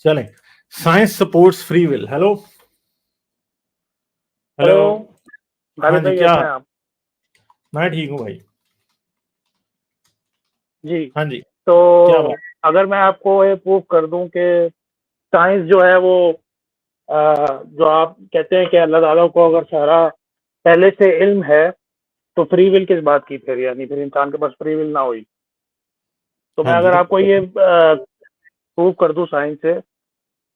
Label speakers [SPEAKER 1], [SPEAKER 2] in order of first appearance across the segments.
[SPEAKER 1] चलें, science supports free will. Hello
[SPEAKER 2] hello
[SPEAKER 1] हाँ
[SPEAKER 2] खालिद
[SPEAKER 1] जी,
[SPEAKER 2] भाई,
[SPEAKER 1] क्या?
[SPEAKER 2] कैसे हैं आप?
[SPEAKER 1] मैं ठीक हूँ भाई।
[SPEAKER 2] जी।
[SPEAKER 1] हाँ जी,
[SPEAKER 2] तो
[SPEAKER 1] क्या बात?
[SPEAKER 2] अगर मैं आपको ये प्रूव कर दूं कि साइंस जो है वो जो आप कहते हैं कि अल्लाह ताला को अगर सारा पहले से इल्म है, तो फ्री विल किस बात की फिर? यानी फिर इंसान के पास फ्री विल ना हुई। तो मैं
[SPEAKER 1] हाँ जी,
[SPEAKER 2] अगर
[SPEAKER 1] तो
[SPEAKER 2] आपको ये प्रूव कर दूं साइंस से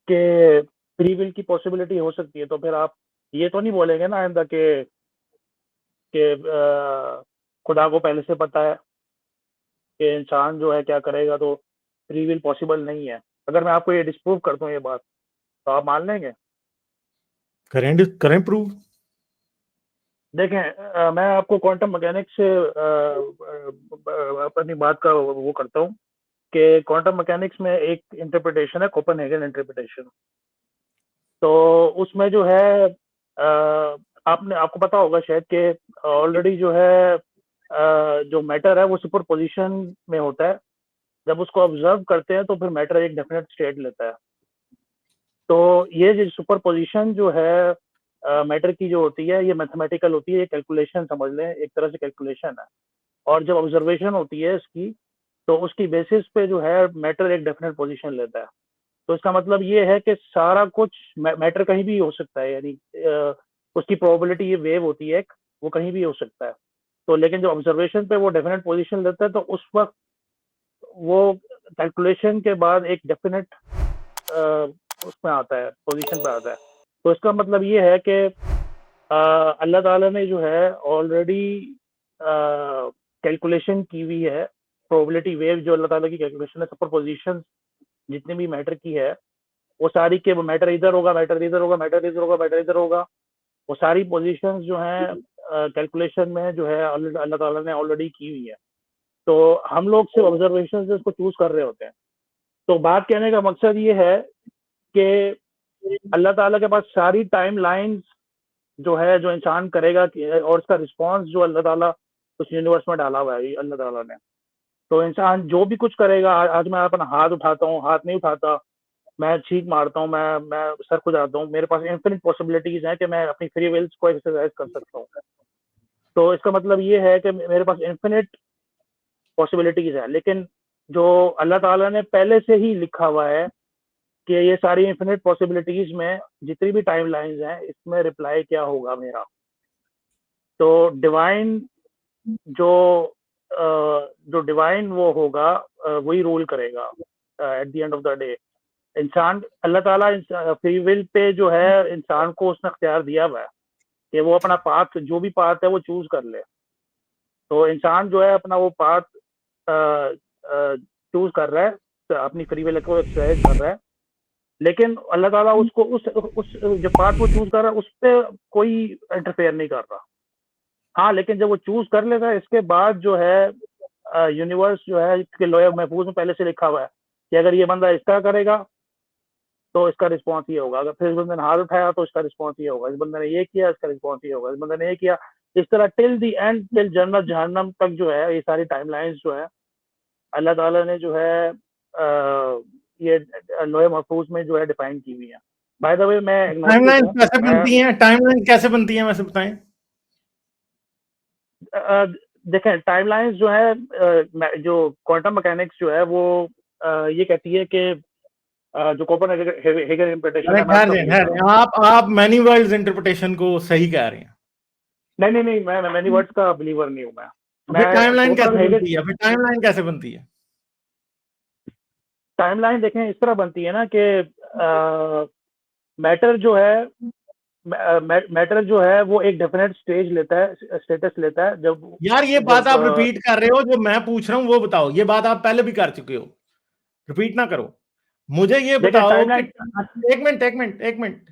[SPEAKER 2] कि फ्री विल की पॉसिबिलिटी हो सकती है, तो फिर आप ये तो नहीं बोलेंगे ना आइंदा कि खुदा को पहले से पता है कि इंसान जो है क्या करेगा, तो फ्री विल पॉसिबल नहीं है। अगर मैं आपको ये डिस्प्रूव कर दूं ये बात, तो आप मान लेंगे?
[SPEAKER 1] करें प्रूव।
[SPEAKER 2] देखें, मैं आपको क्वांटम मैकेनिक्स से अपनी बात का वो करता हूँ कि क्वांटम मैकेनिक्स में एक इंटरप्रिटेशन है, कोपेनहेगन इंटरप्रिटेशन। तो उसमें जो है आपको पता होगा शायद कि ऑलरेडी जो है जो मैटर है वो सुपर पोजिशन में होता है। जब उसको ऑब्जर्व करते हैं तो फिर मैटर एक डेफिनेट स्टेट लेता है। तो ये जो सुपर पोजिशन जो है मैटर की जो होती है, ये मैथमेटिकल होती है, ये कैलकुलेशन समझ लें, एक तरह से कैलकुलेशन है। और जब ऑब्जर्वेशन होती है इसकी, तो उसकी बेसिस पे जो है मैटर एक डेफिनेट पोजीशन लेता है। तो इसका मतलब ये है कि सारा कुछ मैटर कहीं भी हो सकता है, यानी उसकी प्रोबेबिलिटी ये वेव होती है एक, वो कहीं भी हो सकता है। तो लेकिन जब ऑब्जर्वेशन पे वो डेफिनेट पोजीशन लेता है, तो उस वक्त वो कैलकुलेशन के बाद एक डेफिनेट उसमें आता है, पोजीशन पे आता है। तो इसका मतलब ये है कि अल्लाह ताला ने जो है ऑलरेडी कैलकुलेशन की हुई है। प्रोबेबिलिटी वेव जो अल्लाह ताला की कैलकुलेशन है, सुपर पोजिशन जितनी भी मैटर की है, वो सारी के वो मैटर इधर होगा, मैटर इधर होगा, मैटर इधर होगा, मैटर इधर होगा। वो सारी पोजीशंस जो हैं कैलकुलेशन में जो है अल्लाह ताला ने ऑलरेडी की हुई है। तो हम लोग सिर्फ ऑब्जर्वेशन से उसको चूज कर रहे होते हैं। तो बात कहने का मकसद ये है कि अल्लाह ताला के पास सारी टाइम लाइन्स जो है, जो इंसान करेगा और उसका रिस्पॉन्स जो अल्लाह ताला उस यूनिवर्स में डाला हुआ है अल्लाह ताला ने। तो इंसान जो भी कुछ करेगा, आज मैं अपना हाथ उठाता हूँ, हाथ नहीं उठाता, मैं छींक मारता हूँ, मैं सर खुजाता हूँ, मेरे पास इन्फिनिट पॉसिबिलिटीज हैं कि मैं अपनी फ्री विल्स को एक्सरसाइज कर सकता हूँ। तो इसका मतलब ये है कि मेरे पास इन्फिनिट पॉसिबिलिटीज है। लेकिन जो अल्लाह ताला ने पहले से ही लिखा हुआ है कि ये सारी इन्फिनिट पॉसिबिलिटीज में जितनी भी टाइम लाइन्स हैं, इसमें रिप्लाई क्या होगा मेरा। तो डिवाइन जो जो डिवाइन वो होगा, वही रूल करेगा at the end of the day. इंसान अल्लाह ताला फ्री विल पे जो है इंसान को उसने अख्तियार दिया हुआ है कि वो अपना पाथ, जो भी पाथ है वो चूज कर ले। तो इंसान जो है अपना वो पाथ चूज कर रहा है, तो अपनी फ्री विल को एक्सरसाइज कर रहा है। लेकिन अल्लाह ताला उसको उस जो पाथ वो चूज कर रहा है उस पर कोई इंटरफेयर नहीं कर रहा। हाँ, लेकिन जब वो चूज कर लेगा, इसके बाद जो है यूनिवर्स जो है इसके लोहे महफूज में पहले से लिखा हुआ है कि अगर ये बंदा इसका करेगा तो इसका रिस्पॉन्स ये होगा, अगर फिर इस बंदे ने हाथ उठाया तो इसका रिस्पॉन्स ये होगा, इस बंदे ने ये किया इसका रिस्पॉन्स ये होगा, इस बंदे ने ये किया। इस तरह टिल दी एंड, टिल जन्नत जहन्नम तक जो है ये सारी टाइमलाइंस जो है अल्लाह ताला ने जो है ये लोहे महफूज में जो है डिफाइन की हुई है। बाय द वे, मैं एग्नोस्टिक
[SPEAKER 1] टाइमलाइन
[SPEAKER 2] हूँ।
[SPEAKER 1] कैसे बनती है? टाइमलाइन कैसे बनती है वैसे बताएं।
[SPEAKER 2] देखें, टाइमलाइंस जो है जो क्वांटम मैकेनिक्स जो है वो ये कहती है कि जो कोपेनहेगन इंटरप्रिटेशन
[SPEAKER 1] अरे
[SPEAKER 2] है, मैं
[SPEAKER 1] ठहर
[SPEAKER 2] आपको
[SPEAKER 1] जाए,
[SPEAKER 2] भेजता
[SPEAKER 1] ठहर
[SPEAKER 2] हूँ।
[SPEAKER 1] जाए। आप मैनी वर्ल्ड्स इंटरप्रिटेशन को सही कह रहे हैं।
[SPEAKER 2] नहीं नहीं नहीं, मैं मैनी वर्ड्स का बिलीवर नहीं हूँ।
[SPEAKER 1] तो फिर
[SPEAKER 2] मैं
[SPEAKER 1] टाइमलाइन कैसे
[SPEAKER 2] कोपेनहेगन
[SPEAKER 1] बनती है? फिर टाइमलाइन कैसे बनती है?
[SPEAKER 2] टाइमलाइन देखें इस तरह बनती है ना कि मैटर जो है मैटर जो है वो एक डेफिनेट स्टेज लेता है, स्टेटस लेता है। जब
[SPEAKER 1] यार ये बात
[SPEAKER 2] जब
[SPEAKER 1] आप रिपीट कर रहे हो, जो मैं पूछ रहा हूं वो बताओ। ये बात आप पहले भी कर चुके हो, रिपीट ना करो। मुझे ये
[SPEAKER 2] देखें
[SPEAKER 1] बताओ कि
[SPEAKER 2] टाइमलाइन।
[SPEAKER 1] एक मिनट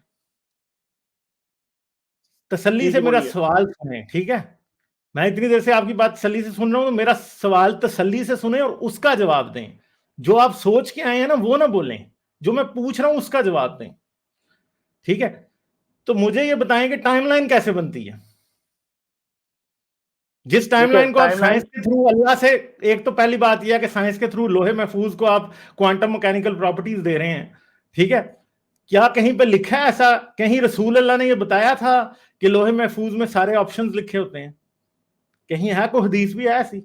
[SPEAKER 1] तसल्ली
[SPEAKER 2] जी
[SPEAKER 1] से
[SPEAKER 2] जी,
[SPEAKER 1] मेरा
[SPEAKER 2] बोलिए।
[SPEAKER 1] सवाल सुने, ठीक है? मैं इतनी देर से आपकी बात तसल्ली से सुन रहा हूं, तो मेरा सवाल तसल्ली से सुने और उसका जवाब दें। जो आप सोच के आए हैं ना वो ना बोलें, जो मैं पूछ रहा हूं उसका जवाब दें, ठीक है? तो मुझे ये बताएं कि टाइमलाइन कैसे बनती है, जिस
[SPEAKER 2] देखिए
[SPEAKER 1] टाइमलाइन को आप साइंस
[SPEAKER 2] टाइमलाइन।
[SPEAKER 1] के थ्रू अल्लाह से। एक तो पहली बात यह है कि साइंस के थ्रू लोहे महफूज को आप क्वांटम मैकेनिकल प्रॉपर्टीज दे रहे हैं, ठीक है, क्या कहीं पे लिखा है ऐसा? कहीं रसूल अल्लाह ने ये बताया था कि लोहे महफूज में सारे ऑप्शंस लिखे होते हैं? कहीं है कोई हदीस भी है ऐसी?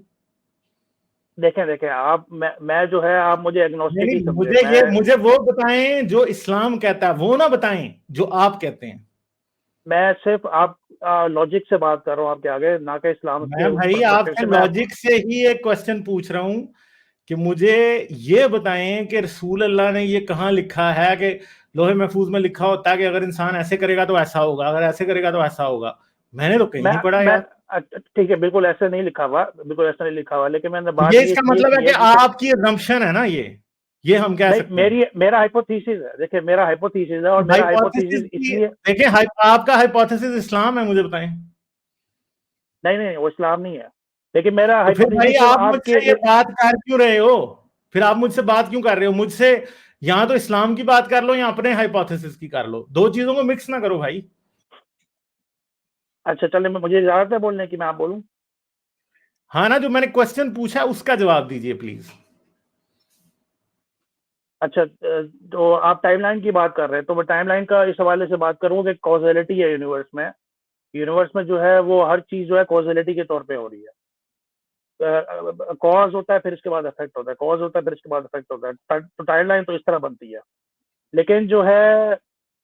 [SPEAKER 2] देखें आप, मैं जो है, आप मुझे एग्नोस्टिक ही
[SPEAKER 1] नहीं,
[SPEAKER 2] समझे।
[SPEAKER 1] मुझे वो बताएं जो इस्लाम कहता है, वो ना बताएं जो आप कहते हैं।
[SPEAKER 2] मैं सिर्फ आप लॉजिक से बात कर रहा हूँ आपके आगे, ना कि इस्लाम के
[SPEAKER 1] मैं भाई
[SPEAKER 2] पर्सपेक्टिव
[SPEAKER 1] आपसे
[SPEAKER 2] से।
[SPEAKER 1] लॉजिक से ही एक क्वेश्चन पूछ रहा हूं कि मुझे ये बताएं कि रसूल अल्लाह ने ये कहाँ लिखा है कि लोहे महफूज में लिखा होता है कि अगर इंसान ऐसे करेगा तो ऐसा होगा, अगर ऐसे करेगा तो ऐसा होगा। मैंने तो कहीं
[SPEAKER 2] मैं
[SPEAKER 1] नहीं पढ़ा
[SPEAKER 2] मैं
[SPEAKER 1] यार।
[SPEAKER 2] ठीक है, बिल्कुल ऐसे नहीं लिखा हुआ, बिल्कुल ऐसा नहीं लिखा हुआ, लेकिन मैंने बात
[SPEAKER 1] ये
[SPEAKER 2] ये
[SPEAKER 1] इसका
[SPEAKER 2] ये
[SPEAKER 1] मतलब है
[SPEAKER 2] की
[SPEAKER 1] कि
[SPEAKER 2] है कि
[SPEAKER 1] आपकी assumption है ना, ये हम कह
[SPEAKER 2] नहीं,
[SPEAKER 1] सकते हैं।
[SPEAKER 2] मेरा हाइपोथेसिस है। देखिए, मेरा हाइपोथेसिस है, और मेरा
[SPEAKER 1] हाइपोथेसिस
[SPEAKER 2] हाइपोथेसिस
[SPEAKER 1] की
[SPEAKER 2] इसलिए।
[SPEAKER 1] देखिए, आपका हाइपोथेसिस इस्लाम है, मुझे बताएं।
[SPEAKER 2] नहीं नहीं, वो इस्लाम नहीं है, लेकिन मेरा
[SPEAKER 1] तो फिर भाई
[SPEAKER 2] हाइपोथेसिस सिर्फ
[SPEAKER 1] आप
[SPEAKER 2] आपके
[SPEAKER 1] मुझसे ये बात कर क्यों रहे हो? फिर आप मुझसे बात क्यों कर रहे हो? मुझसे या तो इस्लाम की बात कर लो या अपने हाइपोथेसिस की कर लो, दो चीजों को मिक्स ना करो भाई।
[SPEAKER 2] अच्छा चले, मुझे इजाजत है बोलने की, मैं आप बोलूं?
[SPEAKER 1] हाँ ना, जो मैंने क्वेश्चन पूछा उसका जवाब दीजिए प्लीज।
[SPEAKER 2] अच्छा, तो आप टाइमलाइन की बात कर रहे हैं, तो मैं टाइमलाइन का इस हवाले से बात करूंगा कि कॉजेलिटी है यूनिवर्स में। यूनिवर्स में जो है वो हर चीज जो है कॉजेलिटी के तौर पे हो रही है। कॉज होता है, फिर इसके बाद इफेक्ट होता है, कॉज होता है, फिर इसके बाद इफेक्ट होता है। तो टाइमलाइन तो इस तरह बनती है, लेकिन जो है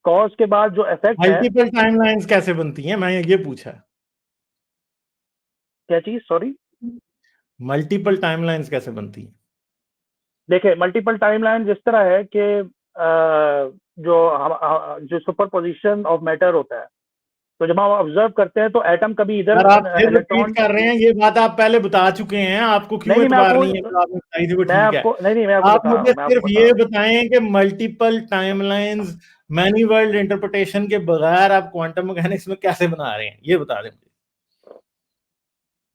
[SPEAKER 2] कॉज के बाद जो इफेक्ट है।
[SPEAKER 1] मल्टीपल टाइमलाइंस कैसे बनती हैं, मैं ये पूछा।
[SPEAKER 2] क्या चीज, सॉरी?
[SPEAKER 1] मल्टीपल टाइमलाइंस कैसे बनती हैं?
[SPEAKER 2] देखिए, मल्टीपल टाइमलाइन जिस तरह है कि जो सुपरपोजिशन ऑफ मैटर होता है, तो जब हम ऑब्जर्व करते हैं तो एटम कभी इधर
[SPEAKER 1] यार आप फिर रिपीट
[SPEAKER 2] इलेक्ट्रॉन।
[SPEAKER 1] कर रहे हैं, ये बात आप पहले बता चुके हैं, आपको
[SPEAKER 2] नहीं
[SPEAKER 1] क्यों
[SPEAKER 2] नहीं, मैं
[SPEAKER 1] एतबार
[SPEAKER 2] आपको
[SPEAKER 1] नहीं है जो आपने बताई थी वो
[SPEAKER 2] मैं
[SPEAKER 1] ठीक है।
[SPEAKER 2] आपको नहीं नहीं, मैं आपको
[SPEAKER 1] आप
[SPEAKER 2] बता रहा
[SPEAKER 1] मुझे
[SPEAKER 2] हूँ, मैं आपको
[SPEAKER 1] सिर्फ
[SPEAKER 2] बता
[SPEAKER 1] ये
[SPEAKER 2] रहा हूँ।
[SPEAKER 1] बताएं कि multiple timelines many world interpretation के बगैर आप क्वांटम मैकेनिक्स में कैसे बना रहे हैं, ये बता दें मुझे।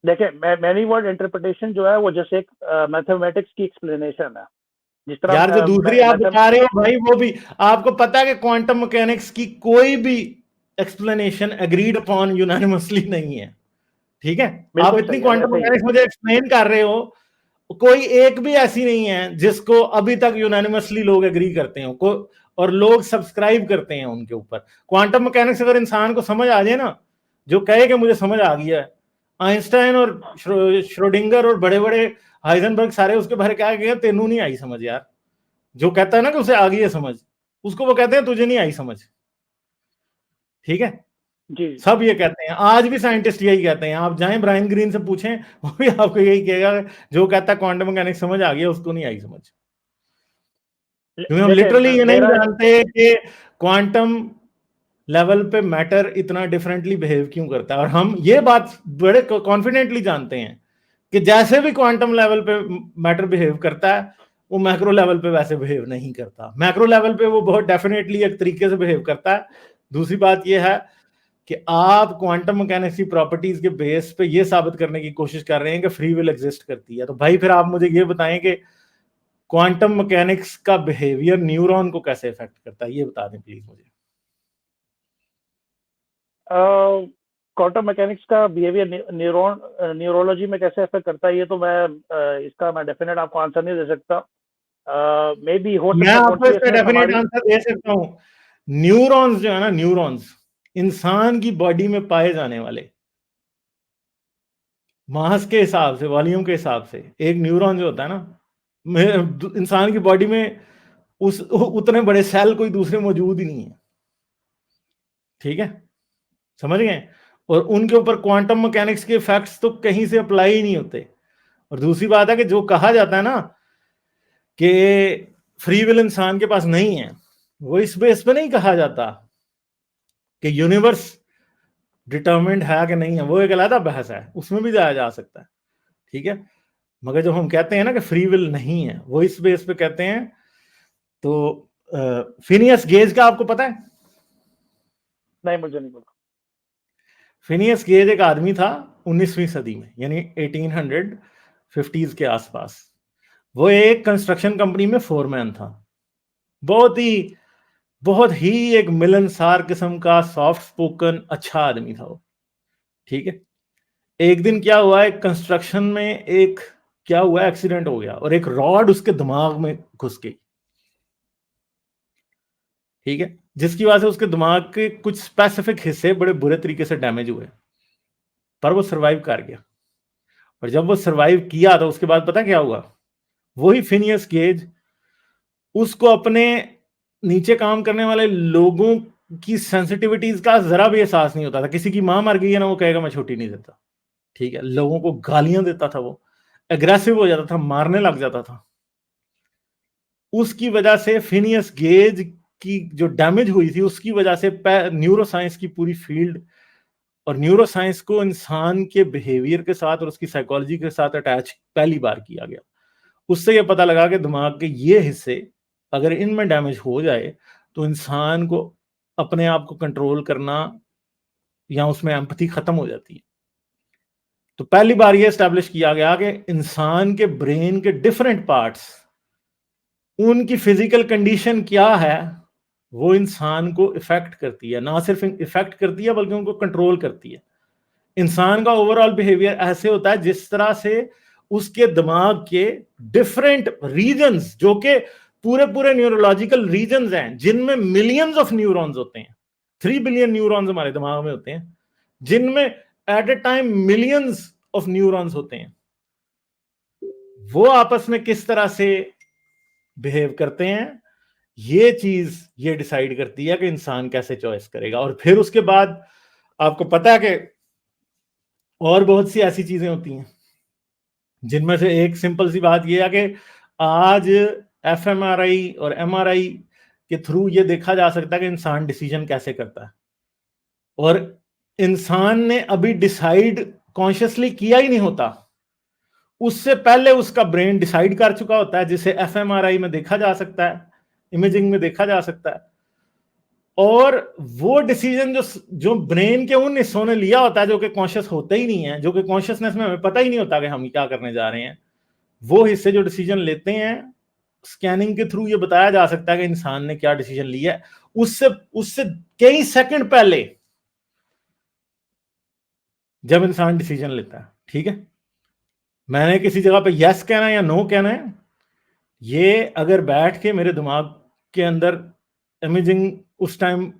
[SPEAKER 2] देखिए, मैनी वर्ड इंटरप्रिटेशन जो है वो जैसे एक मैथमेटिक्स की एक्सप्लेनेशन है, जिस
[SPEAKER 1] यार जो
[SPEAKER 2] तरह
[SPEAKER 1] दूसरी आप
[SPEAKER 2] मैथम
[SPEAKER 1] बता रहे हो भाई, वो भी आपको पता है कि क्वांटम मैकेनिक्स की कोई भी एक्सप्लेनेशन एग्रीड अपॉन यूनानिमसली नहीं है। ठीक है, आप
[SPEAKER 2] बिल्कुल
[SPEAKER 1] इतनी
[SPEAKER 2] सही है,
[SPEAKER 1] क्वांटम
[SPEAKER 2] वैसे ही है।
[SPEAKER 1] मैकेनिक्स मुझे एक्सप्लेन कर रहे हो, कोई एक भी ऐसी नहीं है जिसको अभी तक यूनानिमसली लोग एग्री करते हो को, और लोग सब्सक्राइब करते हैं उनके ऊपर। क्वांटम मैकेनिक्स अगर इंसान को समझ आ जाए ना, जो कहे कि मुझे समझ आ गया है, आइंस्टाइन और श्रोडिंगर और बड़े बड़े हाइजनबर्ग सारे उसके बारे क्या गए, तेनू नहीं आई समझ यार। जो कहता है ना कि उसे आ गई है समझ, उसको वो कहते हैं तुझे नहीं आई समझ। ठीक है,
[SPEAKER 2] जी।
[SPEAKER 1] सब ये कहते हैं, आज भी साइंटिस्ट यही कहते हैं। आप जाएं ब्रायन ग्रीन से पूछें, वो भी आपको यही कहेगा, जो कहता है क्वांटम मैकेनिक्स समझ आ गया उसको नहीं आई समझ। क्योंकि हम
[SPEAKER 2] देखिए,
[SPEAKER 1] लिटरली ये नहीं
[SPEAKER 2] मेरा
[SPEAKER 1] जानते कि क्वांटम लेवल पे मैटर इतना डिफरेंटली बिहेव क्यों करता है। और हम ये बात बड़े कॉन्फिडेंटली जानते हैं कि जैसे भी क्वांटम लेवल पे मैटर बिहेव करता है, वो मैक्रो लेवल पे वैसे बिहेव नहीं करता। मैक्रो लेवल पे वो बहुत डेफिनेटली एक तरीके से बिहेव करता है। दूसरी बात ये है कि आप क्वांटम मैकेनिक्स की प्रॉपर्टीज के बेस पे ये साबित करने की कोशिश कर रहे हैं कि फ्री विल एग्जिस्ट करती है। तो भाई फिर आप मुझे ये बताएं कि क्वांटम मैकेनिक्स का बिहेवियर न्यूरॉन को कैसे इफेक्ट करता है, ये बता दें प्लीज मुझे।
[SPEAKER 2] क्वांटम मैकेनिक्स का बिहेवियर न्यूरोलॉजी में कैसे इफेक्ट करता है, ये तो मैं डेफिनेट आपको आंसर नहीं दे सकता। मे बी हो
[SPEAKER 1] मैं
[SPEAKER 2] सकता है
[SPEAKER 1] आपको इसका
[SPEAKER 2] कॉन्शियसनेस
[SPEAKER 1] डेफिनेट
[SPEAKER 2] हमारी।
[SPEAKER 1] आंसर दे सकता हूं। न्यूरॉन्स जो है ना, न्यूरॉन्स इंसान की बॉडी में पाए जाने वाले मास के हिसाब से, वॉल्यूम के हिसाब से, एक न्यूरॉन जो होता है ना इंसान की बॉडी में, उस उतने बड़े सेल कोई दूसरे मौजूद ही नहीं है। ठीक है, समझ गए? और उनके ऊपर क्वांटम मैकेनिक्स के इफेक्ट्स तो कहीं से अप्लाई ही नहीं होते। और दूसरी बात है कि जो कहा जाता है ना कि फ्री विल इंसान के पास नहीं है, वो इस बेस पे नहीं कहा जाता कि यूनिवर्स डिटर्मिन्ड है कि नहीं है, वो एक अलग बहस है, उसमें भी जाया जा सकता है। ठीक है, मगर जो हम कहते हैं ना कि फ्री विल नहीं है, वो इस बेस पे कहते हैं। तो फिनियस गेज का आपको पता है?
[SPEAKER 2] नहीं, मुझे नहीं पता।
[SPEAKER 1] फिनियस गेज एक आदमी था 19वीं सदी में, यानी 1850s के आसपास। वो एक कंस्ट्रक्शन कंपनी में फोरमैन था। बहुत ही एक मिलनसार किस्म का, सॉफ्ट स्पोकन, अच्छा आदमी था वो। ठीक है, एक दिन क्या हुआ, एक कंस्ट्रक्शन में एक क्या हुआ, एक्सीडेंट हो गया और एक रॉड उसके दिमाग में घुस गई। ठीक है, जिसकी वजह से उसके दिमाग के कुछ स्पेसिफिक हिस्से बड़े बुरे तरीके से डैमेज हुए, पर वो सरवाइव कर गया। और जब वो सरवाइव किया तो उसके बाद पता क्या हुआ, वही फिनियस गेज उसको अपने नीचे काम करने वाले लोगों की सेंसिटिविटीज का जरा भी एहसास नहीं होता था। किसी की मां मर गई है ना, वो कहेगा मैं छुट्टी नहीं देता। ठीक है, लोगों को गालियां देता था, वो एग्रेसिव हो जाता था, मारने लग जाता था। उसकी वजह से फिनियस गेज की जो डैमेज हुई थी, उसकी वजह से न्यूरोसाइंस की पूरी फील्ड और न्यूरोसाइंस को इंसान के बिहेवियर के साथ और उसकी साइकोलॉजी के साथ अटैच पहली बार किया गया। उससे यह पता लगा कि दिमाग के ये हिस्से अगर इनमें डैमेज हो जाए तो इंसान को अपने आप को कंट्रोल करना या उसमें एम्पैथी खत्म हो जाती है। तो पहली बार यह एस्टैब्लिश किया गया कि इंसान के ब्रेन के डिफरेंट पार्ट्स, उनकी फिजिकल कंडीशन क्या है, वो इंसान को इफेक्ट करती है। ना सिर्फ इफेक्ट करती है बल्कि उनको कंट्रोल करती है। इंसान का ओवरऑल बिहेवियर ऐसे होता है जिस तरह से उसके दिमाग के डिफरेंट रीजन्स, जो कि पूरे पूरे न्यूरोलॉजिकल रीजन्स हैं, जिनमें मिलियंस ऑफ न्यूरॉन्स होते हैं, 3 बिलियन न्यूरॉन्स हमारे दिमाग में होते हैं, जिनमें at a time millions of neurons होते हैं, वो आपस में किस तरह से बिहेव करते हैं, ये चीज ये डिसाइड करती है कि इंसान कैसे चॉइस करेगा। और फिर उसके बाद आपको पता है कि और बहुत सी ऐसी चीजें होती हैं, जिनमें से एक सिंपल सी बात यह है कि आज एफएमआरआई और एमआरआई के थ्रू ये देखा जा सकता है कि इंसान डिसीजन कैसे करता है। और इंसान ने अभी डिसाइड कॉन्शियसली किया ही नहीं होता, उससे पहले उसका ब्रेन डिसाइड कर चुका होता है, जिसे एफएमआरआई में देखा जा सकता है, इमेजिंग में देखा जा सकता है। और वो डिसीजन जो ब्रेन के उन हिस्सों ने लिया होता है जो कि कॉन्शियस होते ही नहीं है, जो कि कॉन्शियसनेस में हमें पता ही नहीं होता कि हम क्या करने जा रहे हैं, वो हिस्से जो डिसीजन लेते हैं, स्कैनिंग के थ्रू ये बताया जा सकता है कि इंसान ने क्या डिसीजन लिया है उससे उससे कई सेकंड पहले, जब इंसान डिसीजन लेता है। ठीक है, मैंने किसी जगह पे यस कहना है या नो कहना है, ये अगर बैठ के मेरे दिमाग के अंदर इमेजिंग उस टाइम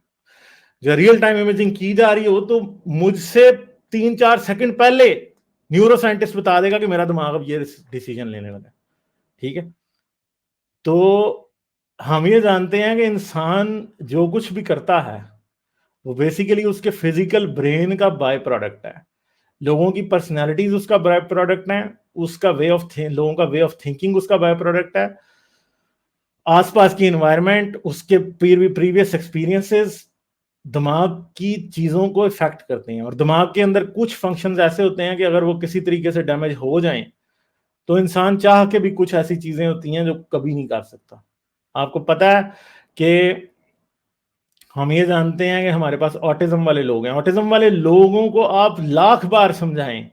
[SPEAKER 1] जो रियल टाइम इमेजिंग की जा रही हो, तो मुझसे 3-4 सेकंड पहले न्यूरो साइंटिस्ट बता देगा कि मेरा दिमाग अब ये डिसीजन लेने लगा। ठीक है, तो हम ये जानते हैं कि इंसान जो कुछ भी करता है वो बेसिकली उसके फिजिकल ब्रेन का बाय प्रोडक्ट है। लोगों की पर्सनैलिटीज उसका बाय प्रोडक्ट है, उसका लोगों का वे ऑफ थिंकिंग उसका बाय प्रोडक्ट है, आसपास की एनवायरनमेंट, उसके प्रीवियस एक्सपीरियंसेस दिमाग की चीजों को इफेक्ट करते हैं। और दिमाग के अंदर कुछ फंक्शंस ऐसे होते हैं कि अगर वो किसी तरीके से डैमेज हो जाएं तो इंसान चाह के भी कुछ ऐसी चीजें होती हैं जो कभी नहीं कर सकता। आपको पता है कि हम ये जानते हैं कि हमारे पास ऑटिज्म वाले लोग हैं। ऑटिज्म वाले लोगों को आप लाख बार समझाएं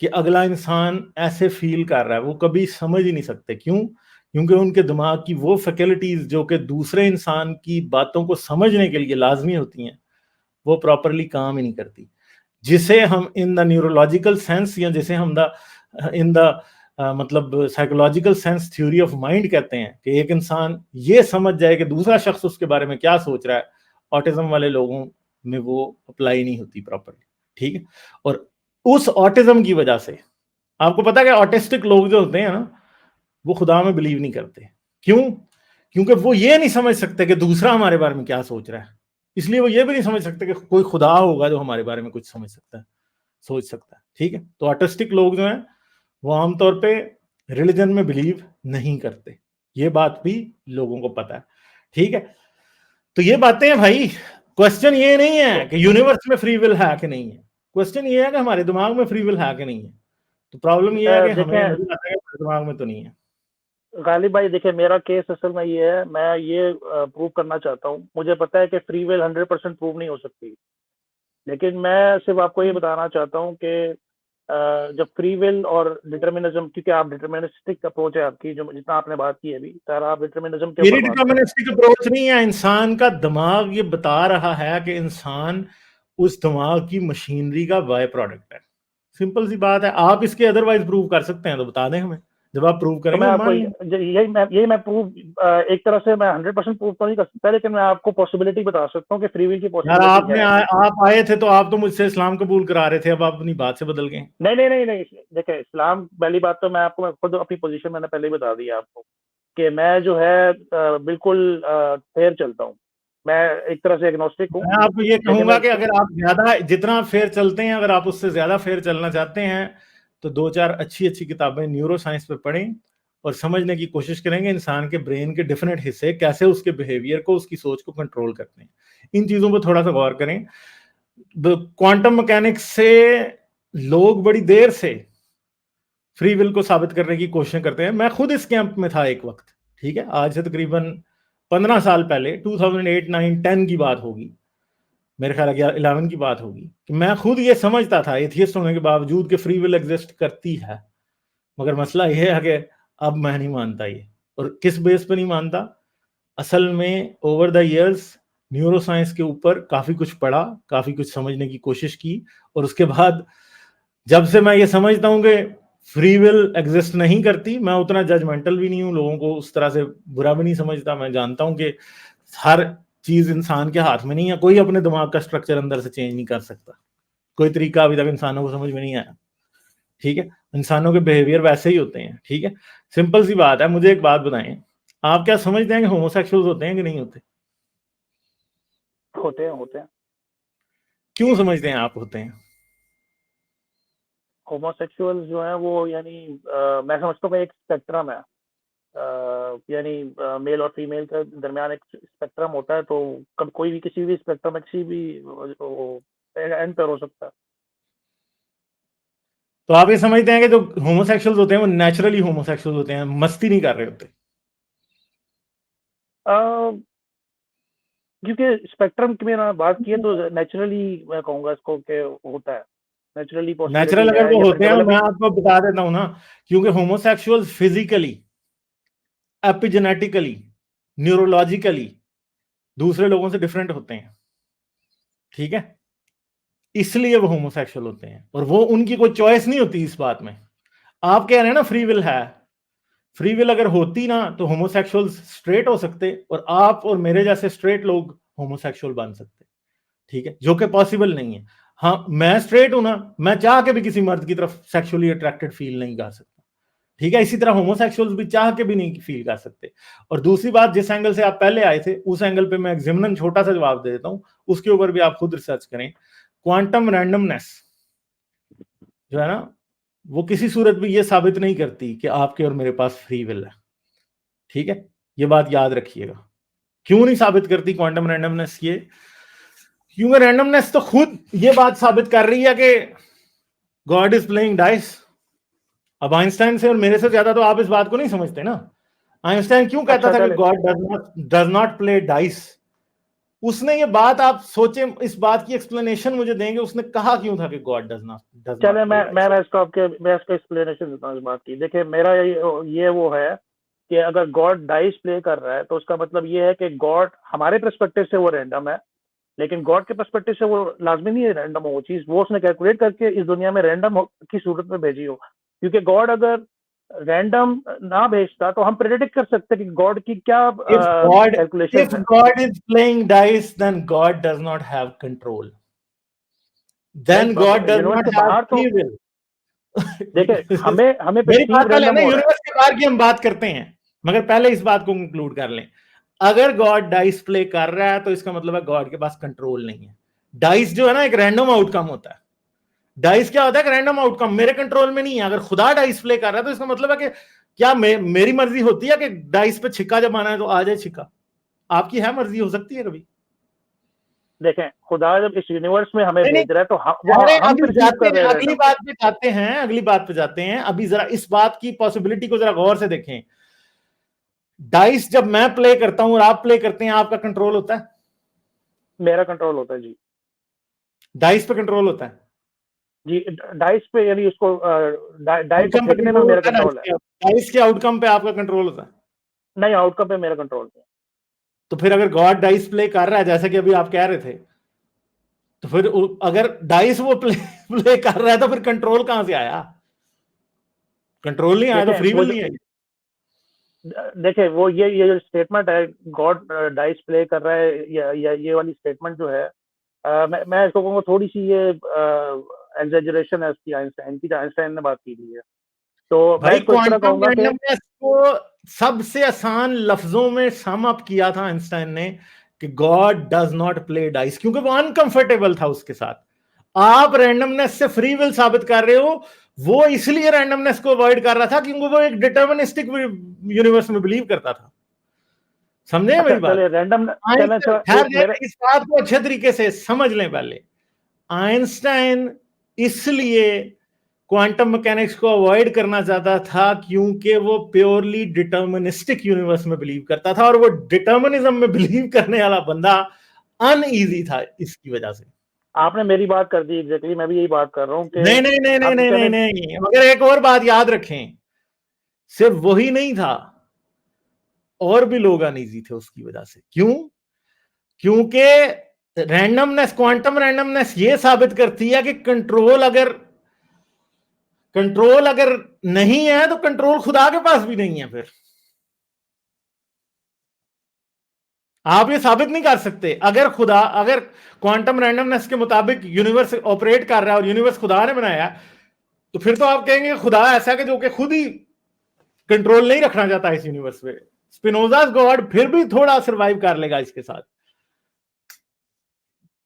[SPEAKER 1] कि अगला इंसान ऐसे फील कर रहा है, वो कभी समझ ही नहीं सकते। क्यों? क्योंकि उनके दिमाग की वो फैकल्टीज जो कि दूसरे इंसान की बातों को समझने के लिए लाजमी होती हैं, वो प्रॉपरली काम ही नहीं करती। जिसे हम इन द न्यूरोलॉजिकल सेंस या जिसे हम इन द मतलब psychological sense theory of mind कहते हैं कि एक इंसान ये समझ जाए कि दूसरा शख्स उसके बारे में क्या सोच रहा है, ऑटिज्म वाले लोगों में वो अप्लाई नहीं होती प्रॉपरली। ठीक है, और उस ऑटिज्म की वजह से आपको पता है कि ऑटिस्टिक लोग जो होते हैं ना, वो खुदा में बिलीव नहीं करते। क्यों? क्योंकि वो ये नहीं समझ सकते कि दूसरा हमारे बारे में क्या सोच रहा है, इसलिए वो ये भी नहीं समझ सकते कि कोई खुदा होगा जो हमारे बारे में कुछ समझ सकता है, सोच सकता है। ठीक है, तो ऑटिस्टिक लोग जो हैं वो आमतौर पे रिलीजन में बिलीव नहीं करते, ये बात भी लोगों को पता है। ठीक है, तो ये बातें हैं भाई। क्वेश्चन ये नहीं है कि यूनिवर्स में फ्री विल है कि नहीं है, क्वेश्चन ये है कि हमारे दिमाग में फ्री विल है कि नहीं है। तो प्रॉब्लम ये है कि हमें नहीं पता है दिमाग में तो नहीं है।
[SPEAKER 2] गालिब भाई देखिए, मेरा केस असल में ये है, मैं ये प्रूव करना चाहता हूँ। मुझे पता है कि फ्री विल 100% प्रूव नहीं हो सकती, लेकिन मैं सिर्फ आपको ये बताना चाहता हूँ कि जब फ्री विल और डिटर्मिनिज्म, क्योंकि आप डिटर्मिनिस्टिक अप्रोच है आपकी, जो जितना आपने बात की है अभी सर, आप डिटर्मिनिज्म के
[SPEAKER 1] मेरी
[SPEAKER 2] ऊपर बात कर।
[SPEAKER 1] डिटर्मिनिस्टिक अप्रोच नहीं है, इंसान का दिमाग ये बता रहा है कि इंसान उस दिमाग की मशीनरी का बाय प्रोडक्ट है। सिंपल सी बात है, आप इसके अदरवाइज प्रूव कर सकते हैं तो बता दें हमें, जब आप प्रूव
[SPEAKER 2] तो
[SPEAKER 1] करेंगे
[SPEAKER 2] मैं आपको
[SPEAKER 1] मान लें।
[SPEAKER 2] यही मैं प्रूव एक तरह से मैं 100% प्रूव तो नहीं कर सकता, लेकिन मैं आपको पॉसिबिलिटी बता सकता हूँ कि फ्री विल की
[SPEAKER 1] यार
[SPEAKER 2] पॉसिबिलिटी है।
[SPEAKER 1] आप आए थे तो आप तो मुझसे इस्लाम कबूल करा रहे थे, अब आप अपनी बात से बदल गए।
[SPEAKER 2] नहीं नहीं नहीं नहीं, देखिए इस्लाम, पहली बात तो मैं खुद अपनी पोजीशन मैंने पहले ही बता दी है आपको कि मैं जो है बिल्कुल फेयर चलता हूँ, मैं एक तरह से एग्नोस्टिक हूँ,
[SPEAKER 1] मैं आपको ये
[SPEAKER 2] लेकिन मैं
[SPEAKER 1] कहूंगा कि अगर आप ज्यादा जितना आप फेयर चलते हैं, अगर आप उससे ज्यादा फेयर चलना चाहते हैं तो दो चार अच्छी अच्छी किताबें न्यूरो साइंस पे पढ़ें और समझने की कोशिश करेंगे इंसान के ब्रेन के डिफरेंट हिस्से कैसे उसके बिहेवियर को, उसकी सोच को कंट्रोल करते हैं। इन चीजों पर थोड़ा सा गौर करें। क्वांटम मैकेनिक्स से लोग बड़ी देर से फ्री विल को साबित करने की कोशिश करते हैं। मैं खुद इस कैंप में था एक वक्त, ठीक है, आज से तकरीबन 15 साल पहले, 2008 9 10 की बात होगी, मेरे ख्याल 11 की बात होगी, कि मैं खुद ये समझता था एथियस्ट होने के बावजूद कि फ्री विल एग्जिस्ट करती है। मगर मसला यह है कि अब मैं नहीं मानता ये। और किस बेस पर नहीं मानता? असल में over the years neuro science के ऊपर काफी कुछ पढ़ा, काफी कुछ समझने की कोशिश की, और उसके बाद जब से मैं ये समझता हूं कि फ्री विल एग्जिस्ट नहीं करती, मैं उतना जजमेंटल भी नहीं हूं, लोगों को उस तरह से बुरा भी नहीं समझता। मैं जानता हूं कि हर चीज इंसान के हाथ में नहीं है, कोई अपने दिमाग का स्ट्रक्चर अंदर से चेंज नहीं कर सकता, कोई तरीका अभी तक इंसानों को समझ में नहीं आया, ठीक है। इंसानों के बिहेवियर वैसे ही होते हैं, ठीक है। सिंपल सी बात है, मुझे एक बात बताएं, आप क्या समझते हैं कि होमोसेक्सुअल्स होते हैं कि नहीं होते?
[SPEAKER 2] होते हैं।
[SPEAKER 1] क्यों समझते हैं आप होते हैं?
[SPEAKER 2] होमोसेक्सुअल जो है वो यानी मैं समझता हूँ कि एक स्पेक्ट्रम है, यानी मेल और फीमेल के दरमियान एक स्पेक्ट्रम होता है, तो कब कोई भी किसी भी स्पेक्ट्रम में किसी भी एंड पर हो सकता है।
[SPEAKER 1] तो आप ये समझते हैं कि जो होमोसेक्सुअल्स होते हैं वो नेचुरली होमोसेक्सुअल होते हैं, मस्ती नहीं कर रहे होते?
[SPEAKER 2] क्योंकि स्पेक्ट्रम की मैंने बात की है तो नेचुरली मैं कहूँगा इसको कि होता है, नेचुरली पॉसिबिलिटी
[SPEAKER 1] नेचुरल अगर
[SPEAKER 2] है
[SPEAKER 1] वो
[SPEAKER 2] या फिर
[SPEAKER 1] होते हैं तो मैं
[SPEAKER 2] डेवलपिंग।
[SPEAKER 1] आपको बता देता हूं ना, क्योंकि होमोसेक्सुअल्स फिजिकली, एपिजेनेटिकली, न्यूरोलॉजिकली दूसरे लोगों से डिफरेंट होते हैं, ठीक है। इसलिए वो होमोसेक्सुअल होते हैं, और वो उनकी कोई चॉइस नहीं होती इस बात में। आप कह रहे हैं ना फ्री विल है, फ्री विल अगर होती ना तो होमोसेक्सुअल्स स्ट्रेट हो सकते और आप और मेरे जैसे स्ट्रेट लोग होमोसेक्सुअल बन सकते, ठीक है, जो कि पॉसिबल नहीं है। हाँ, मैं स्ट्रेट हूं ना, मैं चाह के भी किसी मर्द की तरफ सेक्सुअली अट्रैक्टेड फील नहीं कर सकता, ठीक है। इसी तरह होमोसेक्सुअल्स भी चाह के भी नहीं फील कर सकते। और दूसरी बात, जिस एंगल से आप पहले आए थे उस एंगल पे मैं एग्जामिनन छोटा सा जवाब दे देता हूं, उसके ऊपर भी आप खुद रिसर्च करें। क्वांटम रैंडमनेस जो है ना, वो किसी सूरत में ये साबित नहीं करती कि आपके और मेरे पास फ्री विल है, ठीक है। ये बात याद रखिएगा। क्यों नहीं साबित करती क्वांटम रैंडमनेस? ये क्योंकि रैंडमनेस तो खुद ये बात साबित कर रही है कि गॉड इज प्लेइंग डाइस। अब आइंस्टाइन से और मेरे से ज्यादा तो आप इस बात को नहीं समझते ना। आइंस्टाइन क्यों कहता
[SPEAKER 2] अच्छा
[SPEAKER 1] था कि
[SPEAKER 2] चले,
[SPEAKER 1] God does not play dice? उसने ये बात, आप सोचे, इस बात की एक्सप्लेनेशन मुझे देंगे, उसने कहा क्यों था कि गॉड डज नॉट
[SPEAKER 2] चले
[SPEAKER 1] प्ले डाइस?
[SPEAKER 2] मैं इसको आपके मैं इसको एक्सप्लेनेशन देता हूँ इस बात की। देखिए मेरा ये वो है कि अगर गॉड डाइस प्ले कर रहा है तो उसका मतलब ये है कि गॉड हमारे पर्सपेक्टिव से वो रैंडम है, लेकिन गॉड के पर्सपेक्टिव से वो लाजमी नहीं है रैंडम हो वो चीज, वो उसने कैलकुलेट करके इस दुनिया में रैंडम की सूरत में भेजी हो। क्योंकि गॉड अगर रैंडम ना भेजता तो हम प्रेडिक्ट कर सकते कि गॉड की क्या
[SPEAKER 1] if god
[SPEAKER 2] कैलकुलेशन
[SPEAKER 1] if
[SPEAKER 2] है।
[SPEAKER 1] god is playing dice, then god does not have control,
[SPEAKER 2] नहीं,
[SPEAKER 1] then god does
[SPEAKER 2] universe
[SPEAKER 1] not
[SPEAKER 2] के
[SPEAKER 1] have
[SPEAKER 2] बाहर तो
[SPEAKER 1] free will।
[SPEAKER 2] देखिए हमें हमें
[SPEAKER 1] मेरी
[SPEAKER 2] परसीव
[SPEAKER 1] बात पहले है
[SPEAKER 2] रैंडम
[SPEAKER 1] ना,
[SPEAKER 2] हो रहा है।
[SPEAKER 1] यूनिवर्स के बाहर की हम बात करते हैं, मगर पहले इस बात को कंक्लूड कर लें। अगर गॉड डाइस प्ले कर रहा है तो इसका मतलब है गॉड के पास कंट्रोल नहीं है। डाइस जो है ना, एक रैंडम आउटकम होता है। डाइस क्या होता है? रैंडम आउटकम, मेरे कंट्रोल में नहीं है। अगर खुदा डाइस प्ले कर रहा है तो इसका मतलब है कि क्या मेरी मर्जी होती है कि डाइस पे छिक्का जब आना है तो आ जाए छिक्का? आपकी है मर्जी, हो सकती है कभी?
[SPEAKER 2] देखें खुदा जब इस यूनिवर्स में हमें
[SPEAKER 1] नहीं नहीं,
[SPEAKER 2] भेज रहा है तो
[SPEAKER 1] अरे
[SPEAKER 2] हम
[SPEAKER 1] अभी
[SPEAKER 2] परसीव
[SPEAKER 1] जाते
[SPEAKER 2] कर रहे
[SPEAKER 1] हैं,
[SPEAKER 2] हैं
[SPEAKER 1] अगली
[SPEAKER 2] रैंडम को।
[SPEAKER 1] बात पे जाते हैं, अगली बात पे जाते हैं। अभी जरा इस बात की पॉसिबिलिटी को जरा गौर से देखें। डाइस जब मैं प्ले करता हूं और आप प्ले करते हैं, आपका कंट्रोल होता है?
[SPEAKER 2] मेरा कंट्रोल होता है जी।
[SPEAKER 1] डाइस पे कंट्रोल होता है?
[SPEAKER 2] जी डाइस पे यानी उसको डाइस को
[SPEAKER 1] आउटकम पे
[SPEAKER 2] फेंकने में
[SPEAKER 1] कंट्रोल
[SPEAKER 2] मेरा
[SPEAKER 1] होता है डाइस
[SPEAKER 2] कंट्रोल है।
[SPEAKER 1] के? डाइस के आउटकम पे आपका कंट्रोल होता है?
[SPEAKER 2] नहीं, आउटकम पे मेरा कंट्रोल नहीं है।
[SPEAKER 1] तो फिर अगर गॉड डाइस प्ले कर रहा है जैसे कि अभी आप कह रहे थे, तो फिर अगर डाइस वो प्ले प्ले कर रहा है तो फिर कंट्रोल कहां से आया? कंट्रोल नहीं आया तो
[SPEAKER 2] देखें
[SPEAKER 1] फ्री
[SPEAKER 2] वो
[SPEAKER 1] विल नहीं आई।
[SPEAKER 2] देखें वो ये जो स्टेटमेंट है, गॉड डाइस प्ले कर रहा है, या ये वाली स्टेटमेंट जो है, मैं इसको कहूँगा थोड़ी सी ये एग्जेजरेशन है उसकी, आइंस्टाइन की, जो आइंस्टाइन ने बात की थी है। तो मैं
[SPEAKER 1] भाई
[SPEAKER 2] इसको इस तरह
[SPEAKER 1] क्वांटम
[SPEAKER 2] कहूंगा कि
[SPEAKER 1] रैंडमनेस को सबसे आसान लफ्जों में सम अप किया था आइंस्टाइन ने कि God does not play dice, क्योंकि वो अनकंफर्टेबल था उसके साथ। आप रैंडमनेस से फ्री विल साबित कर रहे हो, वो इसलिए रैंडमनेस को अवॉइड कर रहा था क्योंकि वो एक डिटर्मिनिस्टिक यूनिवर्स में बिलीव करता था। समझे
[SPEAKER 2] अच्छा
[SPEAKER 1] मेरी बात?
[SPEAKER 2] चलिए रैंडम, चलें
[SPEAKER 1] खैर
[SPEAKER 2] मेरे
[SPEAKER 1] इस बात को अच्छे तरीके से समझ लें पहले। आइंस्टाइन इसलिए क्वांटम मैकेनिक्स को अवॉइड करना चाहता था क्योंकि वो प्योरली डिटर्मिनिस्टिक यूनिवर्स में बिलीव करता था, और वो डिटर्मिनिज्म में बिलीव करने वाला बंदा अनईजी था इसकी वजह से।
[SPEAKER 2] आपने मेरी बात कर दी एग्जैक्टली, मैं भी यही बात कर रहा हूँ कि
[SPEAKER 1] नहीं नहीं नहीं नहीं
[SPEAKER 2] आप
[SPEAKER 1] नहीं नहीं
[SPEAKER 2] कहने,
[SPEAKER 1] नहीं, मगर एक और बात याद रखें, सिर्फ वही नहीं था, और भी लोग अनईजी थे उसकी वजह से। क्यों? क्योंकि रैंडमनेस, क्वांटम रैंडमनेस ये साबित करती है कि कंट्रोल अगर नहीं है तो कंट्रोल खुदा के पास भी नहीं है। फिर आप ये साबित नहीं कर सकते। अगर क्वांटम रैंडमनेस के मुताबिक यूनिवर्स ऑपरेट कर रहा है और यूनिवर्स खुदा ने बनाया, तो फिर तो आप कहेंगे खुदा ऐसा कि जो कि खुद ही कंट्रोल नहीं रखना चाहता इस यूनिवर्स पे। स्पिनोजास गॉड फिर भी थोड़ा सरवाइव कर लेगा इसके साथ,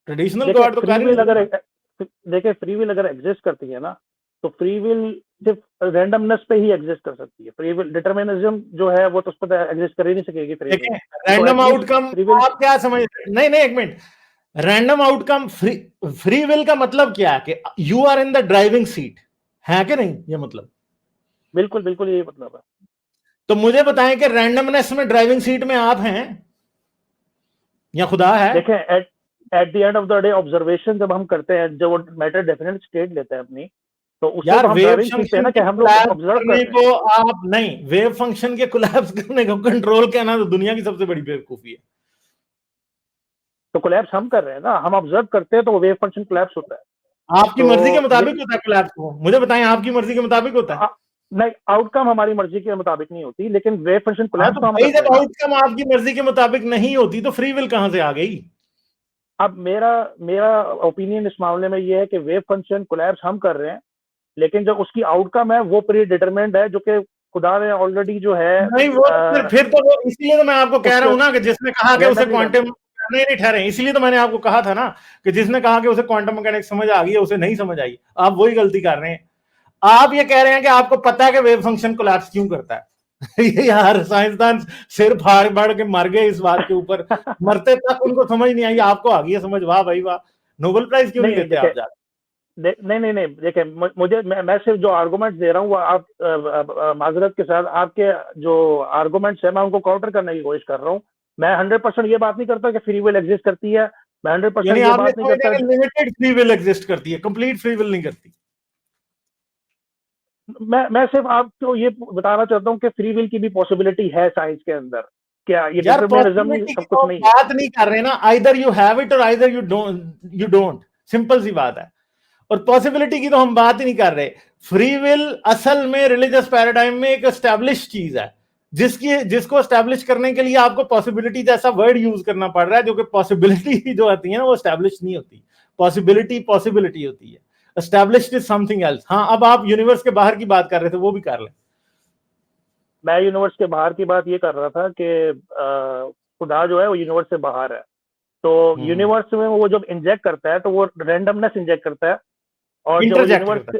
[SPEAKER 1] ट्रेडिशनल
[SPEAKER 2] देखिए
[SPEAKER 1] गॉड तो
[SPEAKER 2] फ्री
[SPEAKER 1] कर ही
[SPEAKER 2] विल अगर,
[SPEAKER 1] नहीं।
[SPEAKER 2] देखिए फ्री विल अगर एग्जिस्ट करती है ना, तो फ्री विल सिर्फ रैंडमनेस पे ही एग्जिस्ट कर सकती है। फ्री विल डिटर्मिनिज्म जो है वो तो उस पर एग्जिस्ट कर ही नहीं सकेगी फ्री विल।
[SPEAKER 1] देखें
[SPEAKER 2] तो
[SPEAKER 1] random
[SPEAKER 2] at least
[SPEAKER 1] outcome
[SPEAKER 2] free will,
[SPEAKER 1] आप क्या समझ, नहीं नहीं एक minute, random outcome free will का मतलब क्या है कि you are in the driving seat, है कि नहीं? ये मतलब
[SPEAKER 2] बिल्कुल बिल्कुल यही मतलब है।
[SPEAKER 1] तो मुझे बताएं कि रैंडमनेस में ड्राइविंग सीट में आप हैं या खुदा है?
[SPEAKER 2] देखें at the end of the day observation जब हम करते हैं, जब वो मैटर डेफिनेट स्टेट लेता है अपनी, तो उसमें
[SPEAKER 1] यार
[SPEAKER 2] तो हम
[SPEAKER 1] वेव
[SPEAKER 2] ड्राइविंग सीट पे है
[SPEAKER 1] फंक्शन
[SPEAKER 2] ना, कि
[SPEAKER 1] के
[SPEAKER 2] हम लोग
[SPEAKER 1] कोलैप्स
[SPEAKER 2] ऑब्जर्व कर
[SPEAKER 1] करने
[SPEAKER 2] रहे हैं।
[SPEAKER 1] को आप नहीं, वेव फंक्शन के कोलैप्स करने को कंट्रोल कहना तो दुनिया की सबसे बड़ी बेवकूफी है।
[SPEAKER 2] तो कोलैप्स हम कर रहे हैं ना, हम ऑब्जर्व करते हैं तो वो वेव फंक्शन कोलैप्स होता है।
[SPEAKER 1] आपकी
[SPEAKER 2] तो
[SPEAKER 1] मर्जी के
[SPEAKER 2] ये
[SPEAKER 1] मुताबिक होता है कोलैप्स को? मुझे बताएं, आपकी मर्जी के मुताबिक होता है?
[SPEAKER 2] नहीं, आउटकम हमारी मर्जी के मुताबिक नहीं होती, लेकिन वेव फंक्शन
[SPEAKER 1] हाँ
[SPEAKER 2] कोलैप्स
[SPEAKER 1] तो
[SPEAKER 2] तो हम
[SPEAKER 1] भाई
[SPEAKER 2] करते
[SPEAKER 1] जब
[SPEAKER 2] हैं ना।
[SPEAKER 1] आउटकम आपकी मर्जी के मुताबिक नहीं होती तो फ्री विल कहां से आ गई?
[SPEAKER 2] अब मेरा मेरा ओपिनियन इस मामले में ये है कि वेव फंक्शन कोलैप्स हम कर रहे हैं, लेकिन जो उसकी आउटकम है वो प्री डिटरमाइंड है, जो कि खुदा ने ऑलरेडी जो है
[SPEAKER 1] नहीं वो तो फिर तो वो, इसलिए तो मैं आपको कह रहा
[SPEAKER 2] उसके,
[SPEAKER 1] हूं ना कि जिसने कहा कि उसे
[SPEAKER 2] रहने दीजिए।
[SPEAKER 1] क्वांटम, नहीं नहीं ठहरे, इसलिए तो मैंने आपको कहा था ना कि जिसने कहा कि उसे क्वांटम मैकेनिक्स समझ आ गई है उसे नहीं समझ आई। आप वही गलती कर रहे हैं। आप ये कह रहे हैं कि आपको पता है कि वेव फंक्शन कोलैप्स क्यों करता है। ये यार साइंसदान सिर फाड़ फाड़ के मर गए इस बात के ऊपर, मरते तक उनको समझ नहीं आई, आपको आ गई है समझ। वाह भाई वाह, नोबेल प्राइज क्यों नहीं
[SPEAKER 2] नहीं
[SPEAKER 1] लेते
[SPEAKER 2] देखिए,
[SPEAKER 1] आप जाकर?
[SPEAKER 2] नहीं नहीं नहीं देखिए, मुझे मैं सिर्फ जो आर्गूमेंट्स दे रहा हूँ वो आप माजरत के साथ आपके जो आर्गूमेंट्स है मैं उनको काउंटर करने की कोशिश कर रहा हूँ। मैं 100% ये बात नहीं करता कि फ्री विल एग्जिस्ट करती है, मैं
[SPEAKER 1] यानी
[SPEAKER 2] 100% ये
[SPEAKER 1] आपने
[SPEAKER 2] बात नहीं
[SPEAKER 1] समझ लिया
[SPEAKER 2] करता।
[SPEAKER 1] कि लिमिटेड फ्री विल एग्जिस्ट करती है, कंप्लीट फ्री विल नहीं करती।
[SPEAKER 2] मैं सिर्फ आपको ये बताना चाहता हूँ कि फ्री विल की भी पॉसिबिलिटी है साइंस के अंदर, क्या ये
[SPEAKER 1] यार
[SPEAKER 2] डिटर्मिनिज्म ही
[SPEAKER 1] पॉसिबिलिटी की
[SPEAKER 2] सब कुछ
[SPEAKER 1] तो
[SPEAKER 2] नहीं है।
[SPEAKER 1] बात नहीं कर रहे ना, आइदर यू हैव इट और आइदर यू डोंट, सिंपल सी बात है। और पॉसिबिलिटी की तो हम बात ही नहीं कर रहे। फ्री विल असल में रिलीजियस पैराडाइम में एक एस्टैब्लिश चीज है, जिसको एस्टैब्लिश करने के लिए आपको पॉसिबिलिटी जैसा वर्ड यूज करना पड़ रहा है, जो कि पॉसिबिलिटी जो आती है ना वो एस्टैब्लिश नहीं होती। पॉसिबिलिटी होती है, एस्टैब्लिश्ड इज समथिंग एल्स। हाँ अब आप यूनिवर्स के बाहर की बात कर रहे थे, वो भी कर लें।
[SPEAKER 2] मैं यूनिवर्स के बाहर की बात ये कर रहा था कि खुदा जो है वो यूनिवर्स से बाहर है, तो यूनिवर्स में वो जब इंजेक्ट करता है तो वो रैंडमनेस इंजेक्ट करता है, और जो
[SPEAKER 1] इंटरजेक्ट करता है।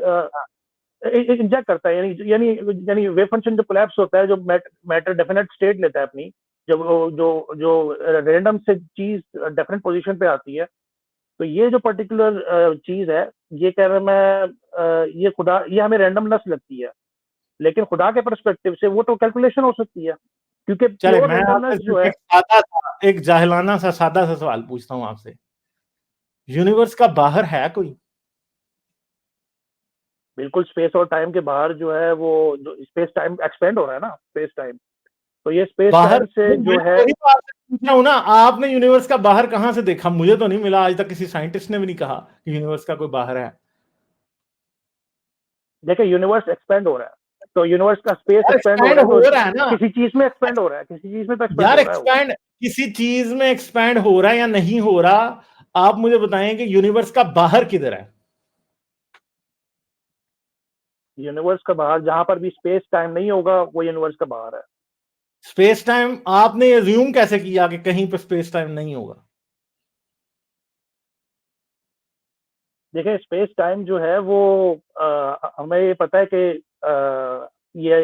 [SPEAKER 2] यूनिवर्स इंजेक्ट करता है, यानी यानी यानी वेव फंक्शन जो कोलैप्स होता है, जो मैटर डेफिनेट स्टेट लेता है अपनी, जब जो जो रैंडम से चीज डेफिनेट पोजीशन पे आती है, तो ये जो पर्टिकुलर चीज है, ये कह रहा मैं ये खुदा, ये हमें रैंडमनेस लगती है, लेकिन खुदा के परस्पेक्टिव से वो तो कैलकुलेशन हो सकती है, क्योंकि
[SPEAKER 1] चले
[SPEAKER 2] प्योर
[SPEAKER 1] मैं
[SPEAKER 2] रैंडमनेस
[SPEAKER 1] आपसे
[SPEAKER 2] जो
[SPEAKER 1] सिर्फ
[SPEAKER 2] है।
[SPEAKER 1] एक सादा सा, एक जाहिलाना सा सादा सा सवाल पूछता हूं आपसे, यूनिवर्स का बाहर है कोई?
[SPEAKER 2] बिल्कुल स्पेस और टाइम के बाहर जो है वो, जो स्पेस टाइम एक्सपेंड हो रहा है ना, स्पेस टाइम, तो ये स्पेस
[SPEAKER 1] बाहर
[SPEAKER 2] टाइम से
[SPEAKER 1] मैं
[SPEAKER 2] जो है।
[SPEAKER 1] वही तो आपसे पूछ रहा हूं ना, आपने यूनिवर्स का बाहर कहां से देखा? मुझे तो नहीं मिला आज तक, किसी साइंटिस्ट ने भी नहीं कहा कि यूनिवर्स का कोई बाहर है।
[SPEAKER 2] देखिए यूनिवर्स एक्सपेंड हो रहा है, तो यूनिवर्स का स्पेस एक्सपेंड
[SPEAKER 1] एक्सपैंड
[SPEAKER 2] हो
[SPEAKER 1] हो
[SPEAKER 2] रहा
[SPEAKER 1] रहा
[SPEAKER 2] है
[SPEAKER 1] है
[SPEAKER 2] तो
[SPEAKER 1] ना
[SPEAKER 2] किसी चीज में एक्सपेंड हो रहा है, किसी चीज में तो एक्सपेंड
[SPEAKER 1] यार।
[SPEAKER 2] हो रहा है वो।
[SPEAKER 1] एक्सपैंड किसी चीज में एक्सपैंड हो रहा है या नहीं हो रहा, आप मुझे बताएं कि यूनिवर्स का बाहर किधर है?
[SPEAKER 2] यूनिवर्स का बाहर जहां पर भी स्पेस टाइम नहीं होगा वो यूनिवर्स का बाहर है।
[SPEAKER 1] स्पेस टाइम आपने एज्यूम कैसे किया कि कहीं पर स्पेस टाइम नहीं होगा?
[SPEAKER 2] देखिए स्पेस टाइम जो है वो हमें ये पता है कि ये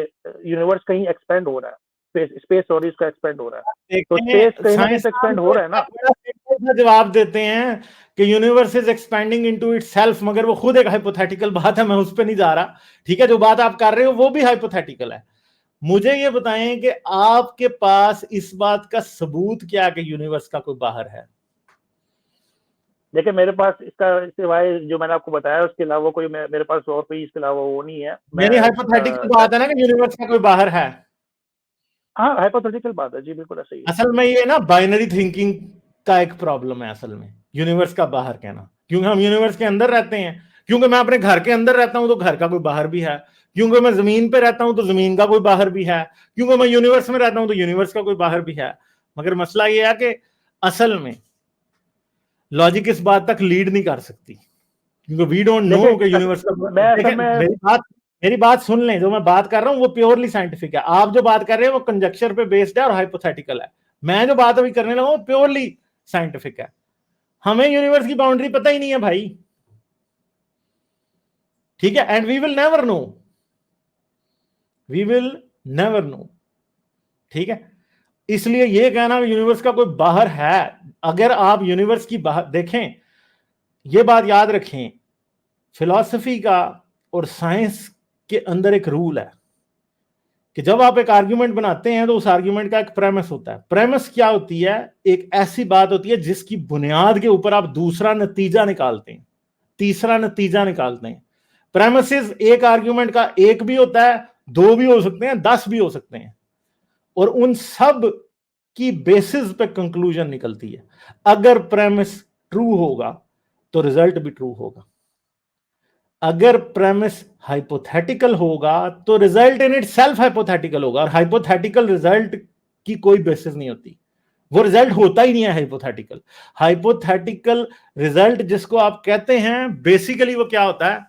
[SPEAKER 2] यूनिवर्स कहीं एक्सपेंड हो रहा है, स्पेस स्पेस सॉरी इसका एक्सपेंड हो रहा है, तो स्पेस
[SPEAKER 1] देखें
[SPEAKER 2] कहीं ना कहीं तो
[SPEAKER 1] साइंसदान
[SPEAKER 2] एक्सपेंड हो
[SPEAKER 1] तो
[SPEAKER 2] रहा है
[SPEAKER 1] इसका
[SPEAKER 2] ना।
[SPEAKER 1] बड़ा सिंपल सा जवाब देते हैं कि universe is expanding into itself, मगर वो खुद एक हाइपोथेटिकल बात है, मैं उस पर नहीं जा रहा। ठीक है, जो बात आप कर रहे हो वो भी हाइपोथेटिकल है। मुझे ये बताएं कि आपके पास इस बात का सबूत क्या है कि यूनिवर्स का कोई बाहर है?
[SPEAKER 2] देखिए मेरे पास इसका सिवाय जो मैंने आपको बताया उसके अलावा कोई मेरे पास और कोई इसके अलावा वो नहीं है।
[SPEAKER 1] मेरी हाइपोथेटिकल बात है ना कि यूनिवर्स का कोई बाहर है।
[SPEAKER 2] हाँ हाइपोथेटिकल बात है जी, बिल्कुल ऐसा ही है।
[SPEAKER 1] असल में ये ना बाइनरी थिंकिंग का एक प्रॉब्लम है असल में, यूनिवर्स का बाहर कहना। क्योंकि हम यूनिवर्स के अंदर रहते हैं, क्योंकि मैं अपने घर के अंदर रहता हूं तो घर का कोई बाहर भी है, क्योंकि मैं जमीन पे रहता हूं तो जमीन का कोई बाहर भी है, क्योंकि मैं यूनिवर्स में रहता हूं तो यूनिवर्स का कोई बाहर भी है। मगर मसला ये है कि असल में लॉजिक इस बात तक लीड नहीं कर सकती, क्योंकि वी डोंट नो कि यूनिवर्स का।
[SPEAKER 2] मैं
[SPEAKER 1] देखें
[SPEAKER 2] असल में
[SPEAKER 1] मेरी बात सुन लें, जो मैं बात कर रहा हूं वो प्योरली साइंटिफिक है। आप जो बात कर रहे हैं वो कंजक्चर पे बेस्ड है और हाइपोथेटिकल है। मैं जो बात अभी करने लगा वो प्योरली साइंटिफिक है। हमें यूनिवर्स की बाउंड्री पता ही नहीं है भाई। ठीक है, and we will never know, we will never know. ठीक है, इसलिए ये कहना यूनिवर्स का कोई बाहर है, अगर आप यूनिवर्स की बाहर देखें, ये बात याद रखें, फिलॉसफी का और साइंस के अंदर एक रूल है कि जब आप एक आर्ग्यूमेंट बनाते हैं तो उस आर्ग्यूमेंट का एक प्रेमिस होता है। प्रेमिस क्या होती है? एक ऐसी बात होती है जिसकी बुनियाद के ऊपर आप दूसरा नतीजा निकालते हैं, तीसरा नतीजा निकालते हैं। प्रेमिसेस एक आर्ग्यूमेंट का एक भी होता है, दो भी हो सकते हैं, 10 भी हो सकते हैं, और उन सब की बेसिस पे कंक्लूजन निकलती है। अगर प्रेमिस ट्रू होगा तो रिजल्ट भी ट्रू होगा। अगर प्रेमिस हाइपोथेटिकल होगा तो रिजल्ट इन इटसेल्फ हाइपोथेटिकल होगा, और हाइपोथेटिकल रिजल्ट की कोई बेसिस नहीं होती, वो रिजल्ट होता ही नहीं है हाइपोथेटिकल। हाइपोथेटिकल रिजल्ट जिसको आप कहते हैं, बेसिकली वो क्या होता है?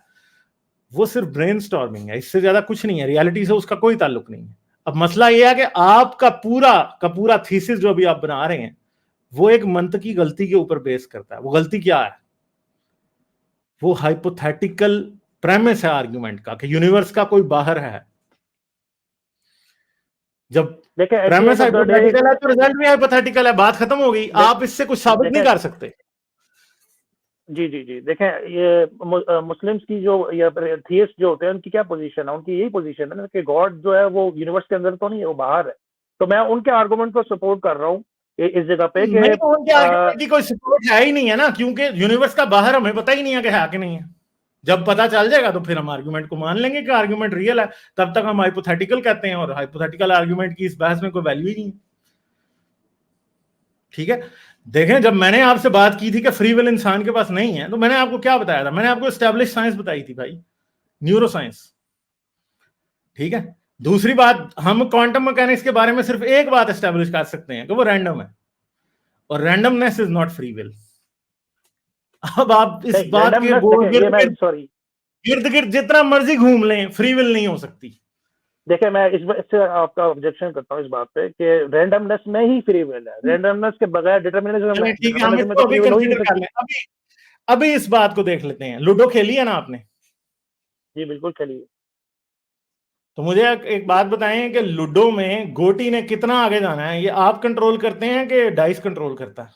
[SPEAKER 1] वो सिर्फ ब्रेनस्टॉर्मिंग है, इससे ज्यादा कुछ नहीं है, रियलिटी से उसका कोई ताल्लुक नहीं है। अब मसला यह है कि आपका पूरा का पूरा थीसिस जो अभी आप बना रहे हैं वो एक मंतकी गलती के ऊपर बेस करता है। वो गलती क्या है? वो हाइपोथेटिकल प्रेमिस है आर्ग्यूमेंट का कि यूनिवर्स का कोई बाहर है। जब
[SPEAKER 2] देखिए at the
[SPEAKER 1] premise
[SPEAKER 2] end of the day,
[SPEAKER 1] hypothetical है तो रिजल्ट भी हाइपोथेटिकल है, बात खत्म हो गई। आप इससे कुछ साबित नहीं कर सकते।
[SPEAKER 2] जी जी जी देखें ये मुस्लिम्स की जो या थियस्ट जो होते हैं उनकी क्या पोजीशन है, उनकी यही पोजीशन है ना कि गॉड जो है वो यूनिवर्स के अंदर तो नहीं है, वो बाहर है। तो मैं उनके आर्गुमेंट को सपोर्ट कर रहा हूँ इस जगह पे कि
[SPEAKER 1] नहीं, तो उनके आर्ग्यूमेंट की कोई सपोर्ट है ही नहीं है ना, क्योंकि यूनिवर्स का बाहर हमें पता ही नहीं है कि है कि नहीं है। जब पता चल जाएगा तो फिर हम आर्ग्यूमेंट को मान लेंगे कि आर्ग्यूमेंट रियल है, तब तक हम हाइपोथेटिकल कहते हैं, और हाइपोथेटिकल आर्ग्यूमेंट की इस बहस में कोई वैल्यू ही नहीं है। ठीक है, देखें जब मैंने आपसे बात की थी कि फ्री विल इंसान के पास नहीं है, तो मैंने आपको क्या बताया था? मैंने आपको एस्टेब्लिश साइंस बताई थी भाई, न्यूरो साइंस। ठीक है, दूसरी बात, हम क्वांटम मैकेनिक्स के बारे में सिर्फ एक बात एस्टेब्लिश कर सकते हैं कि वो रैंडम है, और randomness is not free will. अब आप इस बात के गोल
[SPEAKER 2] सॉरी
[SPEAKER 1] गिर्द गिर्द जितना मर्जी घूम लें, फ्री विल नहीं हो सकती।
[SPEAKER 2] देखिए मैं इससे आपका ऑब्जेक्शन करता हूँ इस बात पे कि रैंडमनेस में ही फ्री विल है, रैंडमनेस के बगैर डिटरमिनिज्म
[SPEAKER 1] ठीक है, हम
[SPEAKER 2] में
[SPEAKER 1] इसको
[SPEAKER 2] तो
[SPEAKER 1] अभी
[SPEAKER 2] फ्री विल हो ही नहीं
[SPEAKER 1] कंसीडर कर
[SPEAKER 2] सकती।
[SPEAKER 1] लें। अभी इस बात को देख लेते हैं। लूडो खेली है ना आपने?
[SPEAKER 2] जी बिल्कुल चलिए।
[SPEAKER 1] तो मुझे एक बात बताएं कि लूडो में गोटी ने कितना आगे जाना है, ये आप कंट्रोल करते हैं कि डाइस कंट्रोल करता है?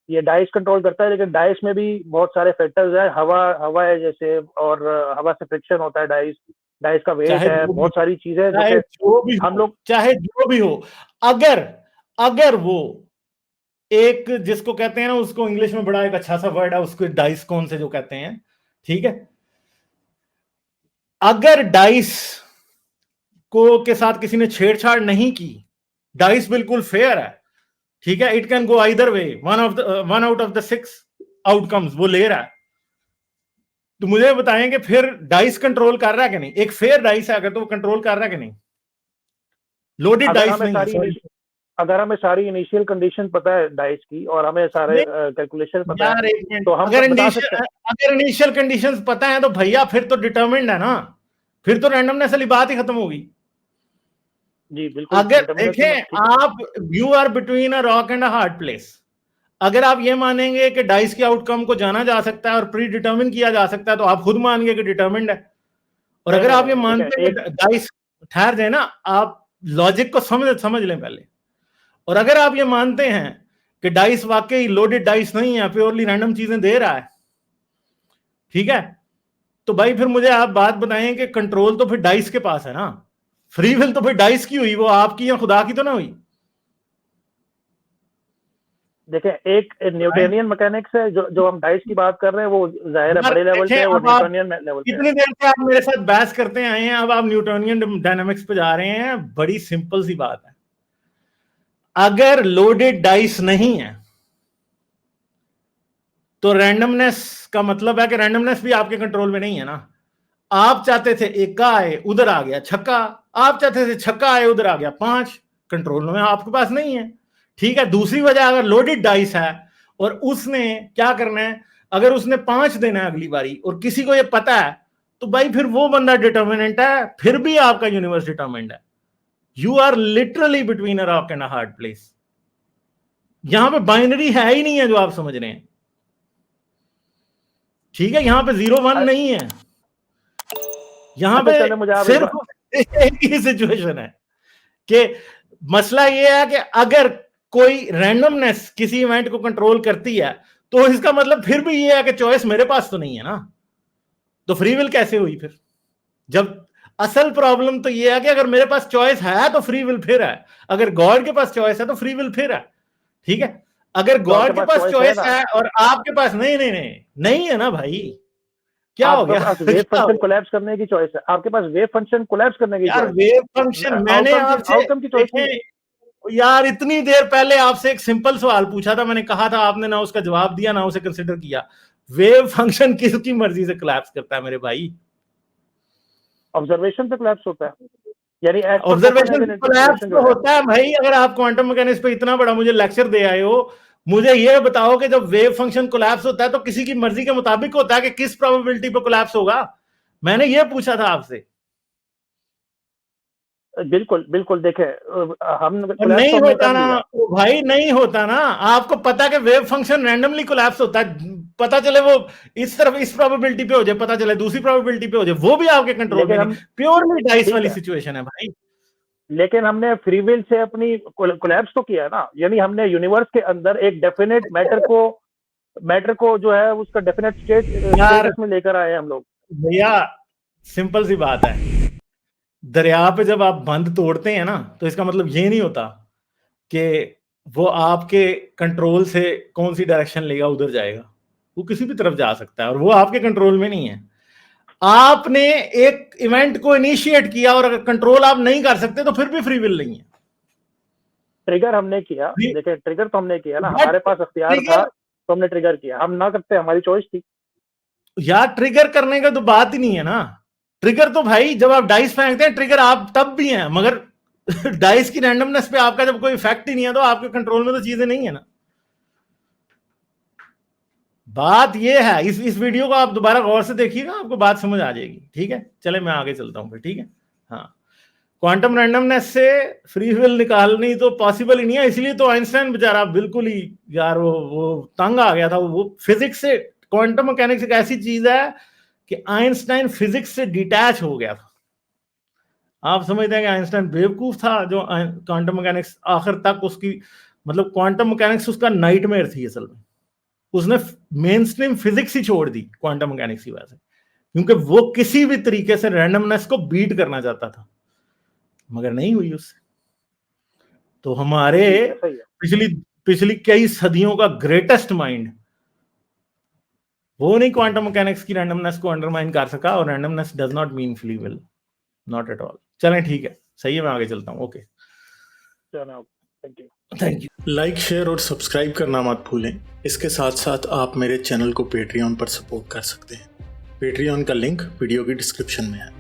[SPEAKER 2] ये डाइस कंट्रोल करता है, लेकिन डाइस में भी बहुत सारे फैक्टर्स हैं, हवा हवा है जैसे, और हवा से फ्रिक्शन होता है, डाइस डाइस का वेट
[SPEAKER 1] चाहे
[SPEAKER 2] है,
[SPEAKER 1] जो भी
[SPEAKER 2] बहुत सारी चीजें जो
[SPEAKER 1] चाहे
[SPEAKER 2] कि
[SPEAKER 1] जो भी
[SPEAKER 2] हम
[SPEAKER 1] हो,
[SPEAKER 2] लोग
[SPEAKER 1] चाहे जो भी हो, अगर अगर वो एक, जिसको कहते हैं ना, उसको इंग्लिश में बड़ा एक अच्छा सा वर्ड है उसको, डाइस कौन से जो कहते हैं, ठीक है, अगर डाइस को के साथ किसी ने छेड़छाड़ नहीं की, डाइस बिल्कुल फेयर है, ठीक है, it can go either way, one out of the 6 outcomes वो ले रहा है, तो मुझे बताएं कि फिर डाइस कंट्रोल कर रहा है कि नहीं? एक फेयर डाइस है अगर, तो वो कंट्रोल कर रहा है कि नहीं? लोडेड डाइस नहीं है, सॉरी।
[SPEAKER 2] अगर हमें सारी इनिशियल कंडीशन पता है डाइस की और हमें सारे कैलकुलेशन पता
[SPEAKER 1] यार
[SPEAKER 2] है,
[SPEAKER 1] एक मिनट,
[SPEAKER 2] तो हम
[SPEAKER 1] अगर इनिशियल कंडीशंस पता है तो भैया फिर तो डिटरमिन्ड है ना, फिर तो रैंडमनेस वाली बात ही खत्म होगी।
[SPEAKER 2] जी बिल्कुल।
[SPEAKER 1] अगर देखें आप, you are between a rock and a hard place, अगर आप ये मानेंगे कि डाइस के आउटकम को जाना जा सकता है और प्री डिटर्मिन किया जा सकता है, तो आप खुद मान गए कि डिटर्मिन्ड है। और अगर आप ये मानते हैं कि डाइस, ठहर जाए ना, आप लॉजिक को समझ लें पहले। और अगर आप ये मानते हैं कि डाइस वाकई लोडेड डाइस नहीं है, प्योरली रैंडम चीजें दे रहा है, ठीक है, तो भाई फिर मुझे आप बात बताएं कि कंट्रोल तो फिर डाइस के पास है ना, फ्री विल तो फिर डाइस की हुई, वो आपकी या खुदा की तो ना हुई।
[SPEAKER 2] देखिए एक न्यूटोनियन मैकेनिक्स है, जो हम डाइस की बात कर रहे हैं, वो जाहिर है बड़े लेवल पे है, वो न्यूटोनियन लेवल पे है।
[SPEAKER 1] कितनी देर से आप मेरे साथ बहस करते आए हैं, अब आप न्यूटोनियन डायनामिक्स पे जा रहे हैं। बड़ी सिंपल सी बात है, अगर लोडेड डाइस नहीं है तो रैंडमनेस का मतलब है कि रैंडमनेस भी आपके कंट्रोल में नहीं है ना। आप चाहते थे इक्का आए, उधर आ गया छक्का, आप चाहते थे छक्का आए, उधर आ गया 5, कंट्रोल में आपके पास नहीं है, ठीक है। दूसरी वजह, अगर लोडेड डाइस है और उसने क्या करना है, अगर उसने 5 देना है अगली बारी और किसी को यह पता है, तो भाई फिर वो बंदा डिटर्मिनेंट है, फिर भी आपका यूनिवर्स डिटर्मिनेंट है। You are literally between a rock and a hard place. यहां पे बाइनरी है ही नहीं है जो आप समझ रहे हैं, ठीक है। यहां पे 0-1 नहीं है, यहां पे सिर्फ एक ही सिचुएशन है कि मसला ये है कि अगर कोई रैंडमनेस किसी इवेंट को कंट्रोल करती है, तो इसका मतलब फिर भी ये है कि चॉइस मेरे पास तो नहीं है ना, तो फ्री विल कैसे हुई फिर? जब असल प्रॉब्लम तो ये है कि अगर मेरे पास चॉइस है तो फ्री विल फिर है, अगर गॉड के पास चॉइस है तो फ्री विल फिर है, ठीक है। अगर गॉड के पास चॉइस है और आपके पास नहीं है ना भाई, क्या हो गया?
[SPEAKER 2] वेव फंक्शन कोलैप्स करने की चॉइस है, आपके पास वेव फंक्शन कोलैप्स करने की
[SPEAKER 1] यार वेव फंक्शन, मैंने आपसे
[SPEAKER 2] आउटकम की चॉइस नहीं।
[SPEAKER 1] यार इतनी देर पहले आपसे एक सिंपल सवाल पूछा था, मैंने कहा था, आपने ना उसका जवाब दिया ना उसे कंसिडर किया। वेव फंक्शन किसकी मर्जी से कोलैप्स करता है मेरे भाई?
[SPEAKER 2] ऑब्जर्वेशन पे कोलैप्स होता है, यानी
[SPEAKER 1] ऑब्जर्वेशन कोलैप्स तो होता है भाई। अगर आप क्वांटम मैकेनिक्स पे इतना बड़ा मुझे लेक्चर दे आए हो, मुझे ये बताओ कि जब वेव फंक्शन कोलैप्स होता है तो किसी की मर्जी के मुताबिक होता है कि किस प्रोबेबिलिटी पे कोलैप्स होगा? मैंने ये पूछा था आपसे।
[SPEAKER 2] बिल्कुल बिल्कुल, देखे हम
[SPEAKER 1] नहीं होता ना भाई, नहीं होता ना। आपको पता कि वेव फंक्शन रैंडमली कोलैप्स होता है, पता चले वो इस तरफ इस प्रोबेबिलिटी पे हो जाए, पता चले दूसरी प्रोबेबिलिटी पे हो जाए, वो भी आपके कंट्रोल में नहीं। प्योरली डाइस वाली सिचुएशन है भाई।
[SPEAKER 2] लेकिन हमने फ्री विल से अपनी कोलैप्स तो किया ना, यानी हमने यूनिवर्स के अंदर एक डेफिनेट मैटर को जो है उसका डेफिनेट स्टेटस में लेकर आए हम लोग।
[SPEAKER 1] भैया सिंपल सी बात है, दरिया पे जब आप बंद तोड़ते हैं ना, तो इसका मतलब ये नहीं होता कि वो आपके कंट्रोल से कौन सी डायरेक्शन लेगा उधर जाएगा, वो किसी भी तरफ जा सकता है और वो आपके कंट्रोल में नहीं है। आपने एक इवेंट को इनिशिएट किया और अगर कंट्रोल आप नहीं कर सकते तो फिर भी फ्री विल नहीं है।
[SPEAKER 2] ट्रिगर हमने किया, देखिए ट्रिगर तो हमने किया ना, हमारे पास अख्तियार था तो हमने ट्रिगर किया, हम ना करते हमारी चॉइस थी।
[SPEAKER 1] यार ट्रिगर करने का तो बात ही नहीं है ना। ट्रिगर तो भाई जब आप डाइस फेंकते हैं, ट्रिगर आप तब भी हैं, मगर डाइस की रैंडमनेस पे आपका जब कोई इफेक्ट ही नहीं है तो आपके कंट्रोल में तो चीजें नहीं है ना। बात ये है, इस वीडियो को आप दोबारा गौर से देखिएगा, आपको बात समझ आ जाएगी, ठीक है। चले मैं आगे चलता हूं फिर, ठीक है। हाँ, क्वांटम रैंडमनेस से फ्री विल निकालनी तो पॉसिबल ही नहीं है, इसलिए तो आइंस्टाइन बेचारा बिल्कुल ही यार वो तंग आ गया था। वो फिजिक्स से, क्वांटम मैकेनिक्स एक ऐसी चीज है कि आइंस्टाइन फिजिक्स से डिटैच हो गया था। आप समझते हैं कि आइंस्टाइन बेवकूफ था जो क्वांटम मैकेनिक्स आखिर तक उसकी, मतलब क्वांटम मैकेनिक्स उसका नाइटमेयर थी असल में। उसने मेन स्ट्रीम फिजिक्स ही छोड़ दी क्वांटम मैकेनिक्स की वजह से, क्योंकि वो किसी भी तरीके से रैंडमनेस को बीट करना चाहता था, मगर नहीं हुई उससे। तो हमारे पिछली कई सदियों का ग्रेटेस्ट माइंड, वो नहीं क्वांटम मैकेनिक्स की रैंडमनेस को अंडरमाइन कर सका, और randomness does not mean free will, not at all. चलें ठीक है, सही है, मैं आगे चलता हूं। Okay, thank you. Like, share और सब्सक्राइब करना मत भूलें। इसके साथ साथ आप मेरे चैनल को पेट्रियन पर सपोर्ट कर सकते हैं। पेट्रियन का लिंक वीडियो की डिस्क्रिप्शन में है।